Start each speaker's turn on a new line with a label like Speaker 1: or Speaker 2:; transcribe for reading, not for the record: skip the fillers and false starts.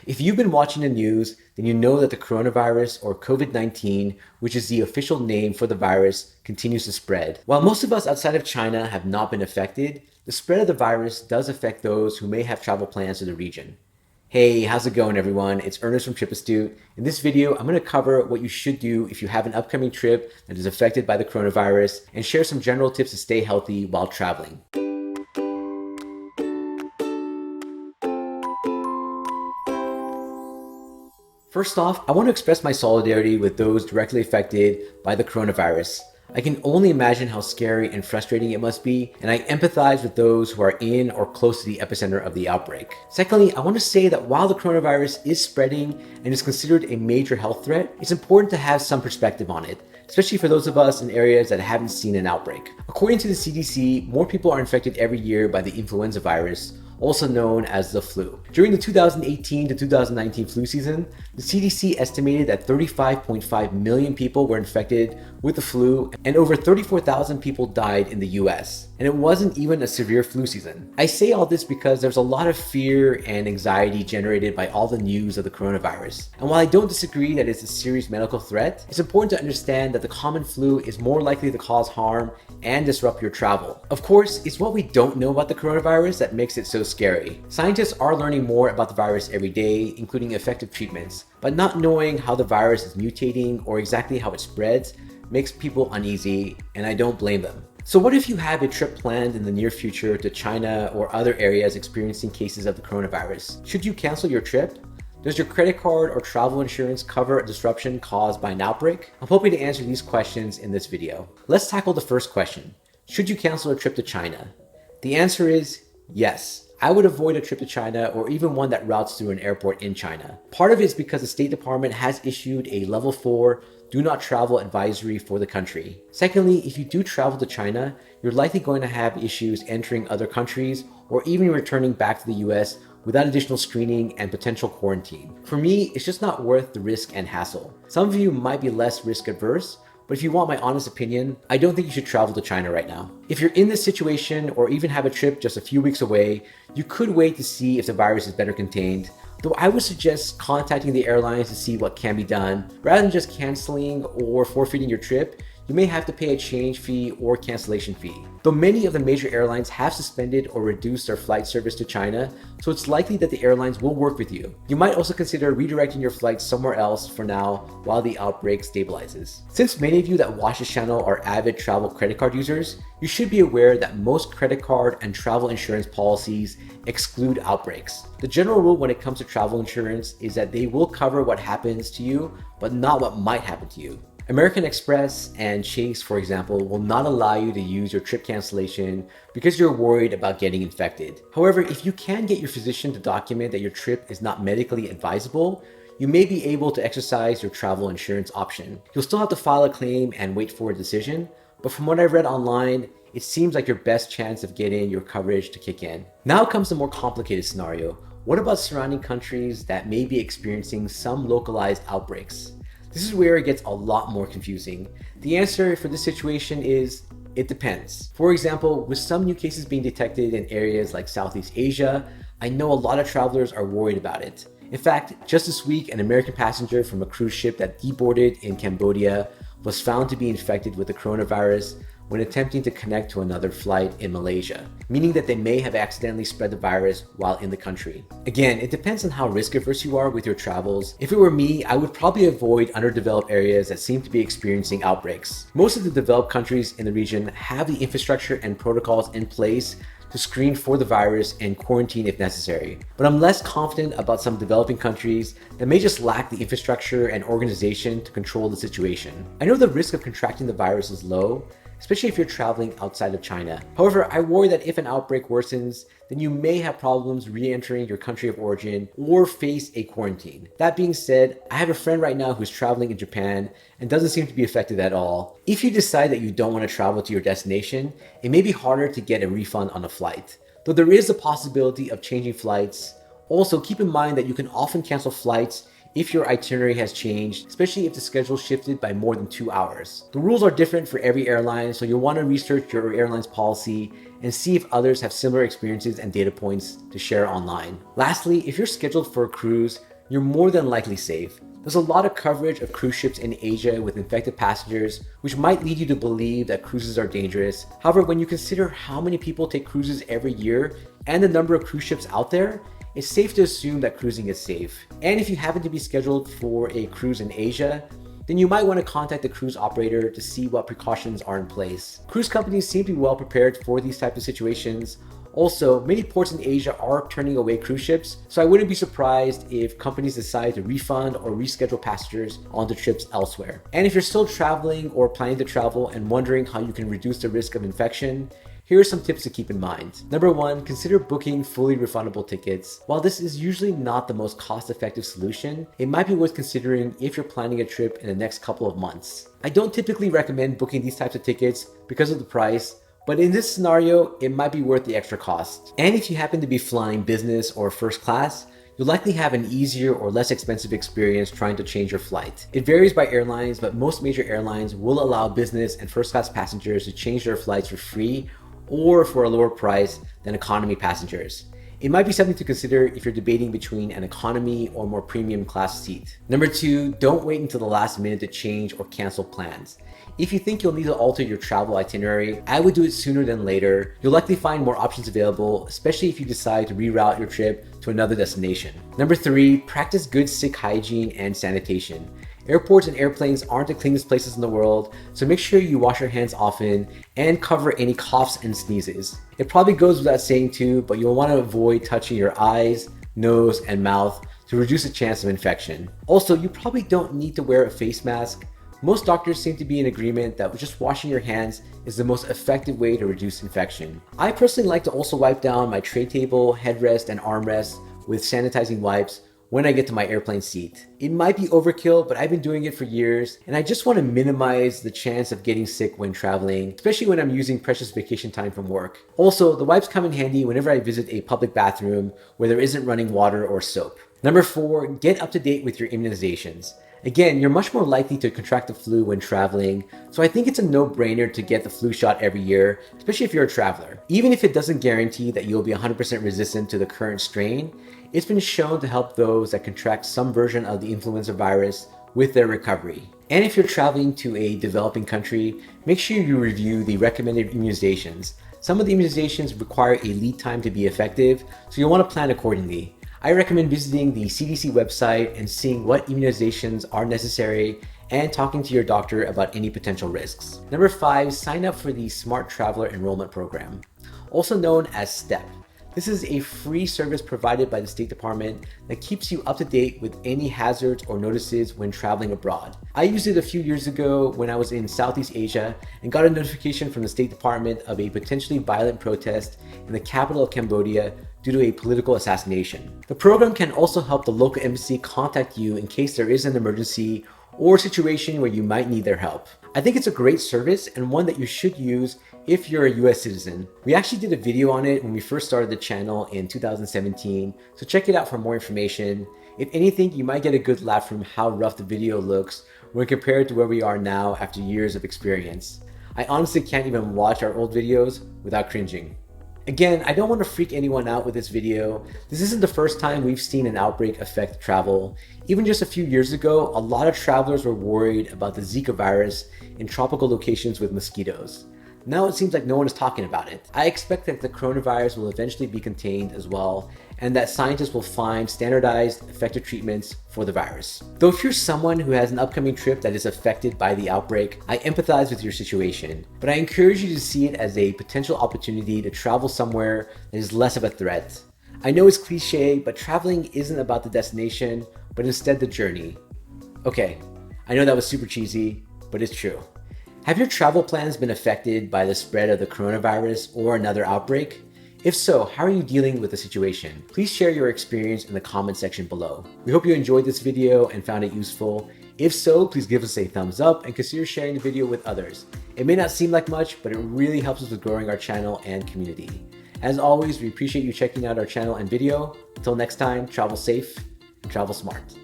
Speaker 1: If you've been watching the news, then you know that the coronavirus or COVID-19, which is the official name for the virus, continues to spread. While most of us outside of China have not been affected, the spread of the virus does affect those who may have travel plans to the region. Hey, how's it going everyone? It's Ernest from Trip Astute. In this video, I'm going to cover what you should do if you have an upcoming trip that is affected by the coronavirus and share some general tips to stay healthy while traveling. First off, I want to express my solidarity with those directly affected by the coronavirus. I can only imagine how scary and frustrating it must be, and I empathize with those who are in or close to the epicenter of the outbreak. Secondly, I want to say that while the coronavirus is spreading and is considered a major health threat, it's important to have some perspective on it, especially for those of us in areas that haven't seen an outbreak. According to the CDC, more people are infected every year by the influenza virus, also known as the flu. During the 2018 to 2019 flu season, the CDC estimated that 35.5 million people were infected with the flu and over 34,000 people died in the US. And it wasn't even a severe flu season. I say all this because there's a lot of fear and anxiety generated by all the news of the coronavirus. And while I don't disagree that it's a serious medical threat, it's important to understand that the common flu is more likely to cause harm and disrupt your travel. Of course, it's what we don't know about the coronavirus that makes it so scary. Scientists are learning more about the virus every day, including effective treatments, but not knowing how the virus is mutating or exactly how it spreads makes people uneasy, and I don't blame them. So what if you have a trip planned in the near future to China or other areas experiencing cases of the coronavirus? Should you cancel your trip? Does your credit card or travel insurance cover a disruption caused by an outbreak? I'm hoping to answer these questions in this video. Let's tackle the first question. Should you cancel a trip to China? The answer is yes. I would avoid a trip to China or even one that routes through an airport in China. Part of it is because the State Department has issued a level 4 do not travel advisory for the country. Secondly, if you do travel to China, you're likely going to have issues entering other countries or even returning back to the US without additional screening and potential quarantine. For me, it's just not worth the risk and hassle. Some of you might be less risk adverse, but if you want my honest opinion, I don't think you should travel to China right now. If you're in this situation or even have a trip just a few weeks away, you could wait to see if the virus is better contained, though I would suggest contacting the airlines to see what can be done. Rather than just canceling or forfeiting your trip, you may have to pay a change fee or cancellation fee. Though many of the major airlines have suspended or reduced their flight service to China, so it's likely that the airlines will work with you. You might also consider redirecting your flights somewhere else for now while the outbreak stabilizes. Since many of you that watch this channel are avid travel credit card users, you should be aware that most credit card and travel insurance policies exclude outbreaks. The general rule when it comes to travel insurance is that they will cover what happens to you, but not what might happen to you. American Express and Chase, for example, will not allow you to use your trip cancellation because you're worried about getting infected. However, if you can get your physician to document that your trip is not medically advisable, you may be able to exercise your travel insurance option. You'll still have to file a claim and wait for a decision, but from what I've read online, it seems like your best chance of getting your coverage to kick in. Now comes the more complicated scenario. What about surrounding countries that may be experiencing some localized outbreaks? This is where it gets a lot more confusing. The answer for this situation is it depends. For example, with some new cases being detected in areas like Southeast Asia, I know a lot of travelers are worried about it. In fact, just this week, an American passenger from a cruise ship that deboarded in Cambodia was found to be infected with the coronavirus when attempting to connect to another flight in Malaysia, meaning that they may have accidentally spread the virus while in the country. Again, it depends on how risk averse you are with your travels. If it were me, I would probably avoid underdeveloped areas that seem to be experiencing outbreaks. Most of the developed countries in the region have the infrastructure and protocols in place to screen for the virus and quarantine if necessary. But I'm less confident about some developing countries that may just lack the infrastructure and organization to control the situation. I know the risk of contracting the virus is low, especially if you're traveling outside of China. However, I worry that if an outbreak worsens, then you may have problems re-entering your country of origin or face a quarantine. That being said, I have a friend right now who's traveling in Japan and doesn't seem to be affected at all. If you decide that you don't want to travel to your destination, it may be harder to get a refund on a flight. Though there is a possibility of changing flights, also keep in mind that you can often cancel flights if your itinerary has changed, especially if the schedule shifted by more than 2 hours. The rules are different for every airline, so you'll want to research your airline's policy and see if others have similar experiences and data points to share online. Lastly, if you're scheduled for a cruise, you're more than likely safe. There's a lot of coverage of cruise ships in Asia with infected passengers, which might lead you to believe that cruises are dangerous. However, when you consider how many people take cruises every year and the number of cruise ships out there, it's safe to assume that cruising is safe. And if you happen to be scheduled for a cruise in Asia, then you might want to contact the cruise operator to see what precautions are in place. Cruise companies seem to be well prepared for these types of situations. Also, many ports in Asia are turning away cruise ships, so I wouldn't be surprised if companies decide to refund or reschedule passengers onto trips elsewhere. And if you're still traveling or planning to travel and wondering how you can reduce the risk of infection, here are some tips to keep in mind. Number one, consider booking fully refundable tickets. While this is usually not the most cost-effective solution, it might be worth considering if you're planning a trip in the next couple of months. I don't typically recommend booking these types of tickets because of the price, but in this scenario, it might be worth the extra cost. And if you happen to be flying business or first class, you'll likely have an easier or less expensive experience trying to change your flight. It varies by airlines, but most major airlines will allow business and first class passengers to change their flights for free or for a lower price than economy passengers. It might be something to consider if you're debating between an economy or more premium class seat. Number two, don't wait until the last minute to change or cancel plans. If you think you'll need to alter your travel itinerary, I would do it sooner than later. You'll likely find more options available, especially if you decide to reroute your trip to another destination. Number three, practice good sick hygiene and sanitation. Airports and airplanes aren't the cleanest places in the world, so make sure you wash your hands often and cover any coughs and sneezes. It probably goes without saying too, but you'll want to avoid touching your eyes, nose, and mouth to reduce the chance of infection. Also, you probably don't need to wear a face mask. Most doctors seem to be in agreement that just washing your hands is the most effective way to reduce infection. I personally like to also wipe down my tray table, headrest, and armrest with sanitizing wipes when I get to my airplane seat. It might be overkill, but I've been doing it for years, and I just want to minimize the chance of getting sick when traveling, especially when I'm using precious vacation time from work. Also, the wipes come in handy whenever I visit a public bathroom where there isn't running water or soap. Number four, get up to date with your immunizations. Again, you're much more likely to contract the flu when traveling, so I think it's a no-brainer to get the flu shot every year, especially if you're a traveler. Even if it doesn't guarantee that you'll be 100% resistant to the current strain, it's been shown to help those that contract some version of the influenza virus with their recovery. And if you're traveling to a developing country, make sure you review the recommended immunizations. Some of the immunizations require a lead time to be effective, so you'll want to plan accordingly. I recommend visiting the CDC website and seeing what immunizations are necessary and talking to your doctor about any potential risks. Number five, sign up for the Smart Traveler Enrollment Program, also known as STEP. This is a free service provided by the State Department that keeps you up to date with any hazards or notices when traveling abroad. I used it a few years ago when I was in Southeast Asia and got a notification from the State Department of a potentially violent protest in the capital of Cambodia due to a political assassination. The program can also help the local embassy contact you in case there is an emergency or situation where you might need their help. I think it's a great service and one that you should use if you're a US citizen. We actually did a video on it when we first started the channel in 2017, so check it out for more information. If anything, you might get a good laugh from how rough the video looks when compared to where we are now after years of experience. I honestly can't even watch our old videos without cringing. Again, I don't want to freak anyone out with this video. This isn't the first time we've seen an outbreak affect travel. Even just a few years ago, a lot of travelers were worried about the Zika virus in tropical locations with mosquitoes. Now it seems like no one is talking about it. I expect that the coronavirus will eventually be contained as well, and that scientists will find standardized, effective treatments for the virus. Though if you're someone who has an upcoming trip that is affected by the outbreak, I empathize with your situation, but I encourage you to see it as a potential opportunity to travel somewhere that is less of a threat. I know it's cliche, but traveling isn't about the destination, but instead the journey. Okay, I know that was super cheesy, but it's true. Have your travel plans been affected by the spread of the coronavirus or another outbreak? If so, how are you dealing with the situation? Please share your experience in the comment section below. We hope you enjoyed this video and found it useful. If so, please give us a thumbs up and consider sharing the video with others. It may not seem like much, but it really helps us with growing our channel and community. As always, we appreciate you checking out our channel and video. Until next time, travel safe and travel smart.